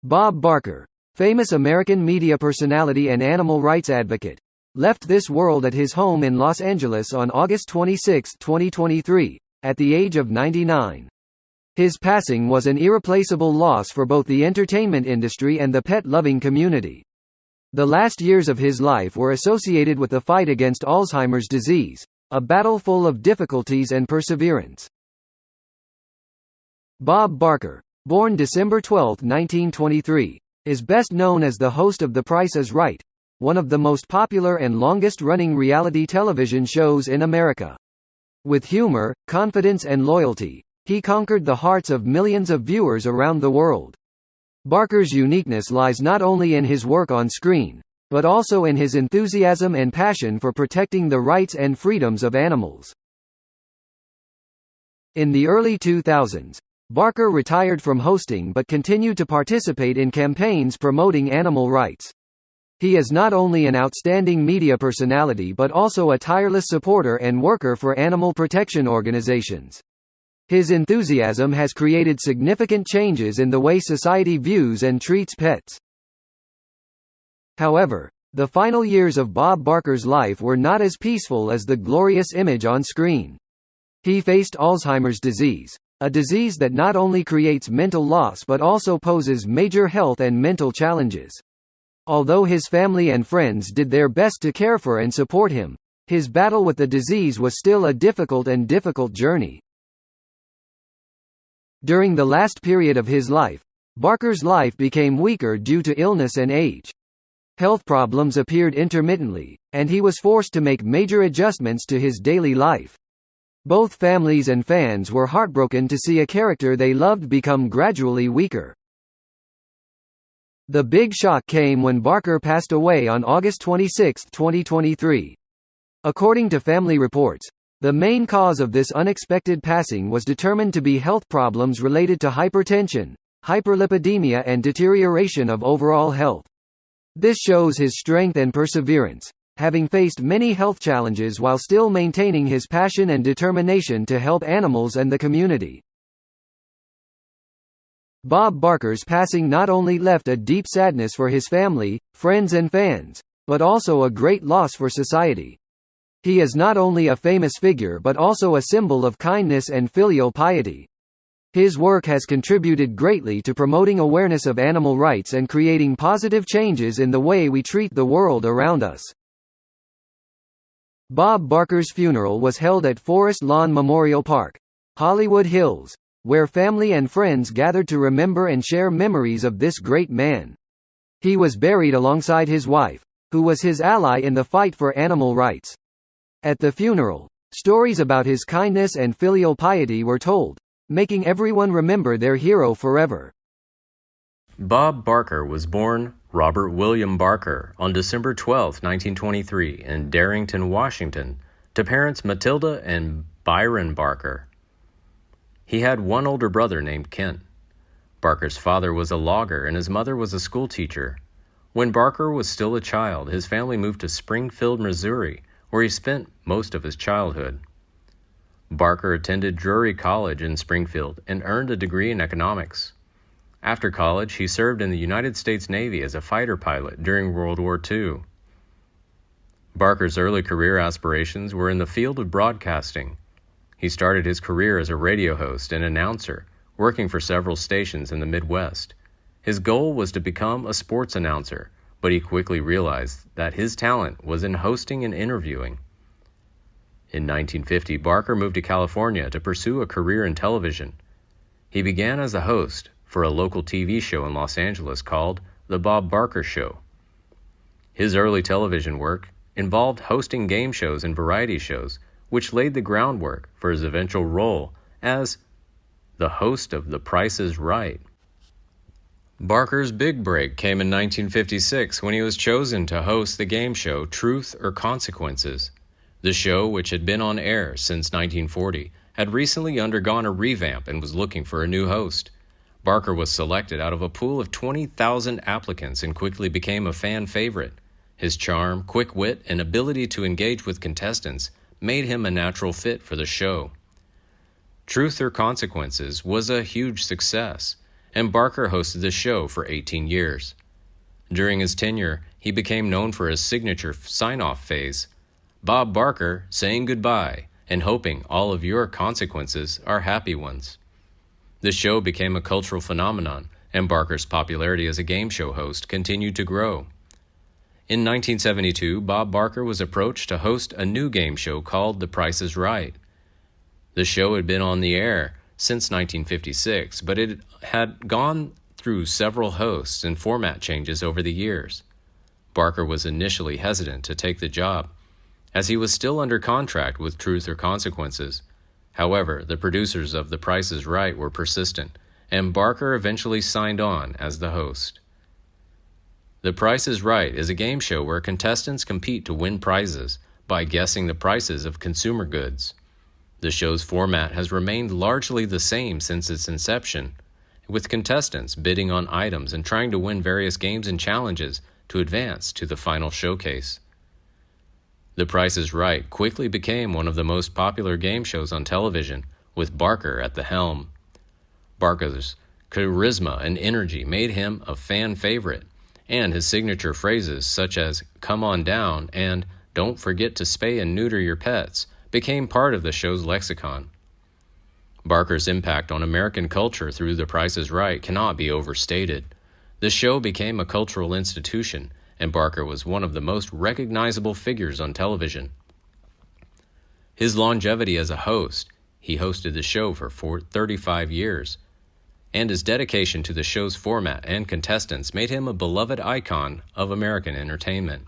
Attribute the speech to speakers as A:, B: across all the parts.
A: Bob Barker, famous American media personality and animal rights advocate, left this world at his home in Los Angeles on August 26, 2023, at the age of 99. His passing was an irreplaceable loss for both the entertainment industry and the pet-loving community. The last years of his life were associated with the fight against Alzheimer's disease, a battle full of difficulties and perseverance. Bob Barker, born December 12, 1923, is best known as the host of The Price is Right, one of the most popular and longest-running reality television shows in America. With humor, confidence and loyalty, he conquered the hearts of millions of viewers around the world. Barker's uniqueness lies not only in his work on screen, but also in his enthusiasm and passion for protecting the rights and freedoms of animals. In the early 2000s, Barker retired from hosting but continued to participate in campaigns promoting animal rights. He is not only an outstanding media personality but also a tireless supporter and worker for animal protection organizations. His enthusiasm has created significant changes in the way society views and treats pets. However, the final years of Bob Barker's life were not as peaceful as the glorious image on screen. He faced Alzheimer's disease, a disease that not only creates mental loss but also poses major health and mental challenges. Although his family and friends did their best to care for and support him, his battle with the disease was still a difficult journey. During the last period of his life, Barker's life became weaker due to illness and age. Health problems appeared intermittently, and he was forced to make major adjustments to his daily life. Both families and fans were heartbroken to see a character they loved become gradually weaker. The big shock came when Barker passed away on August 26, 2023. According to family reports, the main cause of this unexpected passing was determined to be health problems related to hypertension, hyperlipidemia and deterioration of overall health. This shows his strength and perseverance, having faced many health challenges while still maintaining his passion and determination to help animals and the community. Bob Barker's passing not only left a deep sadness for his family, friends and fans, but also a great loss for society. He is not only a famous figure but also a symbol of kindness and filial piety. His work has contributed greatly to promoting awareness of animal rights and creating positive changes in the way we treat the world around us. Bob Barker's funeral was held at Forest Lawn Memorial Park, Hollywood Hills, where family and friends gathered to remember and share memories of this great man. He was buried alongside his wife, who was his ally in the fight for animal rights. At the funeral, stories about his kindness and filial piety were told, making everyone remember their hero forever.
B: Bob Barker was born Robert William Barker on December 12, 1923 in Darrington, Washington, to parents Matilda and Byron Barker. He had one older brother named Kent. Barker's father was a logger and his mother was a schoolteacher. When Barker was still a child, his family moved to Springfield, Missouri, where he spent most of his childhood. Barker attended Drury College in Springfield and earned a degree in economics. After college, he served in the United States Navy as a fighter pilot during World War II. Barker's early career aspirations were in the field of broadcasting. He started his career as a radio host and announcer, working for several stations in the Midwest. His goal was to become a sports announcer, but he quickly realized that his talent was in hosting and interviewing. In 1950, Barker moved to California to pursue a career in television. He began as a host for a local TV show in Los Angeles called The Bob Barker Show. His early television work involved hosting game shows and variety shows, which laid the groundwork for his eventual role as the host of The Price is Right. Barker's big break came in 1956 when he was chosen to host the game show Truth or Consequences. The show, which had been on air since 1940, had recently undergone a revamp and was looking for a new host. Barker was selected out of a pool of 20,000 applicants and quickly became a fan favorite. His charm, quick wit, and ability to engage with contestants made him a natural fit for the show. Truth or Consequences was a huge success. and Barker hosted the show for 18 years. During his tenure, he became known for his signature sign-off phase, "Bob Barker saying goodbye and hoping all of your consequences are happy ones." The show became a cultural phenomenon, and Barker's popularity as a game show host continued to grow. In 1972, Bob Barker was approached to host a new game show called The Price is Right. The show had been on the air since 1956, but it had gone through several hosts and format changes over the years. Barker was initially hesitant to take the job, as he was still under contract with Truth or Consequences. However, the producers of The Price is Right were persistent, and Barker eventually signed on as the host. The Price is Right is a game show where contestants compete to win prizes by guessing the prices of consumer goods. The show's format has remained largely the same since its inception, with contestants bidding on items and trying to win various games and challenges to advance to the final showcase. The Price is Right quickly became one of the most popular game shows on television, with Barker at the helm. Barker's charisma and energy made him a fan favorite, and his signature phrases such as "come on down" and "don't forget to spay and neuter your pets" became part of the show's lexicon. Barker's impact on American culture through The Price is Right cannot be overstated. The show became a cultural institution, and Barker was one of the most recognizable figures on television. His longevity as a host, he hosted the show for 35 years, and his dedication to the show's format and contestants made him a beloved icon of American entertainment.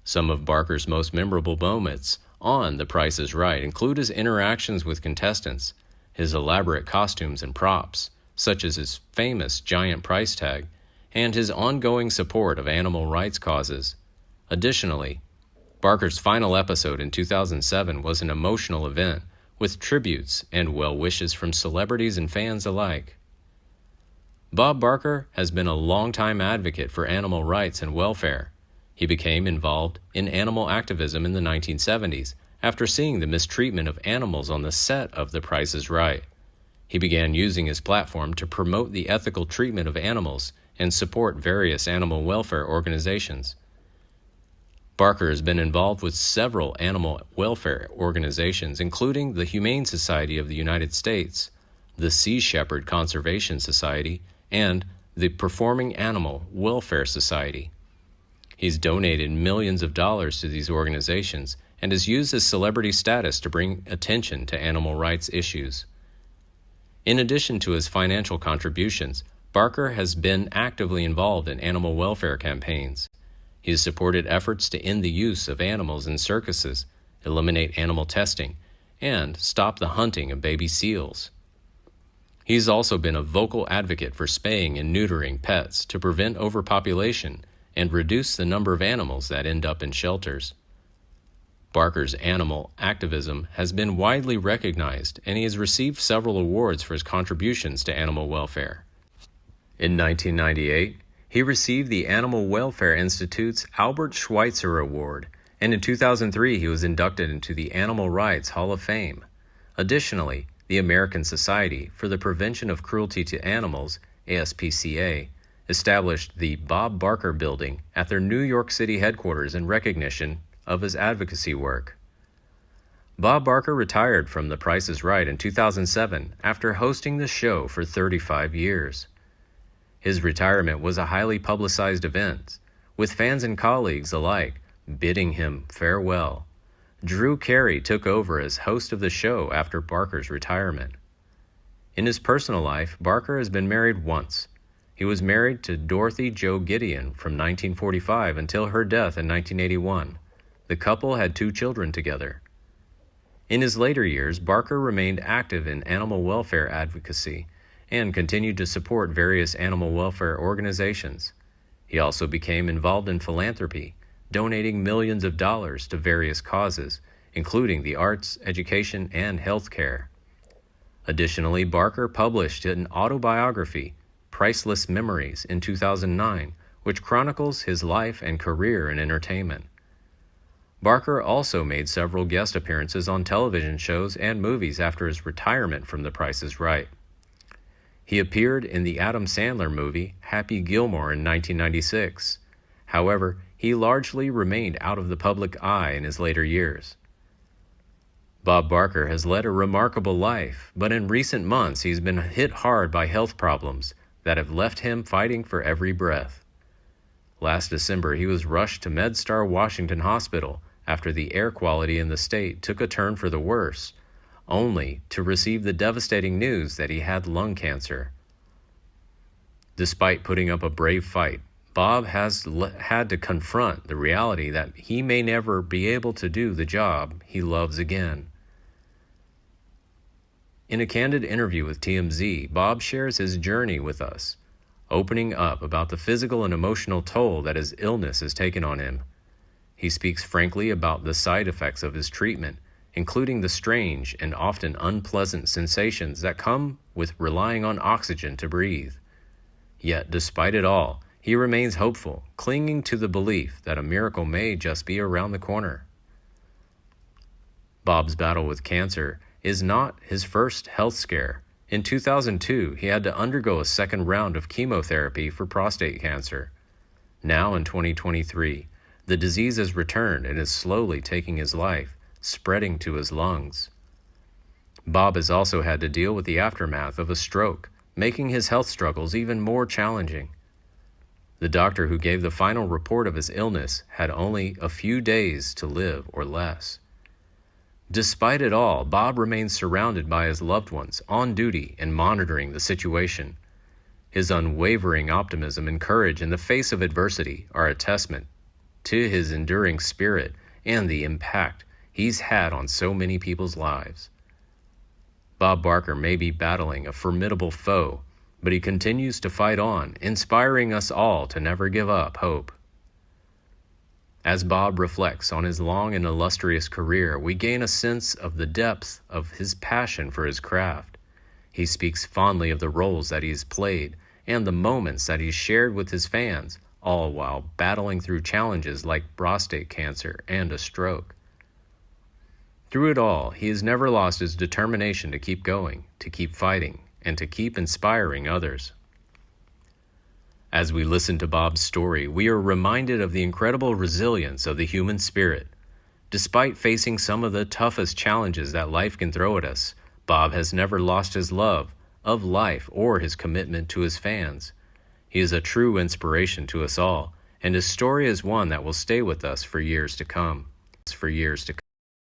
B: Some of Barker's most memorable moments on The Price is Right include his interactions with contestants, his elaborate costumes and props, such as his famous giant price tag, and his ongoing support of animal rights causes. Additionally, Barker's final episode in 2007 was an emotional event with tributes and well wishes from celebrities and fans alike. Bob Barker has been a longtime advocate for animal rights and welfare. He became involved in animal activism in the 1970s after seeing the mistreatment of animals on the set of The Price is Right. He began using his platform to promote the ethical treatment of animals and support various animal welfare organizations. Barker has been involved with several animal welfare organizations, including the Humane Society of the United States, the Sea Shepherd Conservation Society, and the Performing Animal Welfare Society. He's donated millions of dollars to these organizations and has used his celebrity status to bring attention to animal rights issues. In addition to his financial contributions, Barker has been actively involved in animal welfare campaigns. He has supported efforts to end the use of animals in circuses, eliminate animal testing, and stop the hunting of baby seals. He's also been a vocal advocate for spaying and neutering pets to prevent overpopulation and reduce the number of animals that end up in shelters. Barker's animal activism has been widely recognized, and he has received several awards for his contributions to animal welfare. In 1998, he received the Animal Welfare Institute's Albert Schweitzer Award, and in 2003 he was inducted into the Animal Rights Hall of Fame. Additionally, the American Society for the Prevention of Cruelty to Animals, ASPCA, established the Bob Barker Building at their New York City headquarters in recognition of his advocacy work. Bob Barker retired from The Price is Right in 2007 after hosting the show for 35 years. His retirement was a highly publicized event, with fans and colleagues alike bidding him farewell. Drew Carey took over as host of the show after Barker's retirement. In his personal life, Barker has been married once. He was married to Dorothy Jo Gideon from 1945 until her death in 1981. The couple had 2 children together. In his later years, Barker remained active in animal welfare advocacy and continued to support various animal welfare organizations. He also became involved in philanthropy, donating millions of dollars to various causes, including the arts, education, and health care. Additionally, Barker published an autobiography, Priceless Memories, in 2009, which chronicles his life and career in entertainment. Barker also made several guest appearances on television shows and movies after his retirement from The Price is Right. He appeared in the Adam Sandler movie Happy Gilmore in 1996. However, he largely remained out of the public eye in his later years. Bob Barker has led a remarkable life, but in recent months he's been hit hard by health problems that have left him fighting for every breath. Last December, he was rushed to MedStar Washington Hospital after the air quality in the state took a turn for the worse, only to receive the devastating news that he had lung cancer. Despite putting up a brave fight, Bob has had to confront the reality that he may never be able to do the job he loves again. In a candid interview with TMZ, Bob shares his journey with us, opening up about the physical and emotional toll that his illness has taken on him. He speaks frankly about the side effects of his treatment, including the strange and often unpleasant sensations that come with relying on oxygen to breathe. Yet, despite it all, he remains hopeful, clinging to the belief that a miracle may just be around the corner. Bob's battle with cancer is not his first health scare. In 2002, he had to undergo a second round of chemotherapy for prostate cancer. Now in 2023, the disease has returned and is slowly taking his life, spreading to his lungs. Bob has also had to deal with the aftermath of a stroke, making his health struggles even more challenging. The doctor who gave the final report of his illness had only a few days to live or less. Despite it all, Bob remains surrounded by his loved ones, on duty and monitoring the situation. His unwavering optimism and courage in the face of adversity are a testament to his enduring spirit and the impact he's had on so many people's lives. Bob Barker may be battling a formidable foe, but he continues to fight on, inspiring us all to never give up hope. As Bob reflects on his long and illustrious career, we gain a sense of the depth of his passion for his craft. He speaks fondly of the roles that he's played and the moments that he's shared with his fans, all while battling through challenges like prostate cancer and a stroke. Through it all, he has never lost his determination to keep going, to keep fighting, and to keep inspiring others. As we listen to Bob's story, we are reminded of the incredible resilience of the human spirit. Despite facing some of the toughest challenges that life can throw at us, Bob has never lost his love of life or his commitment to his fans. He is a true inspiration to us all, and his story is one that will stay with us for years to come.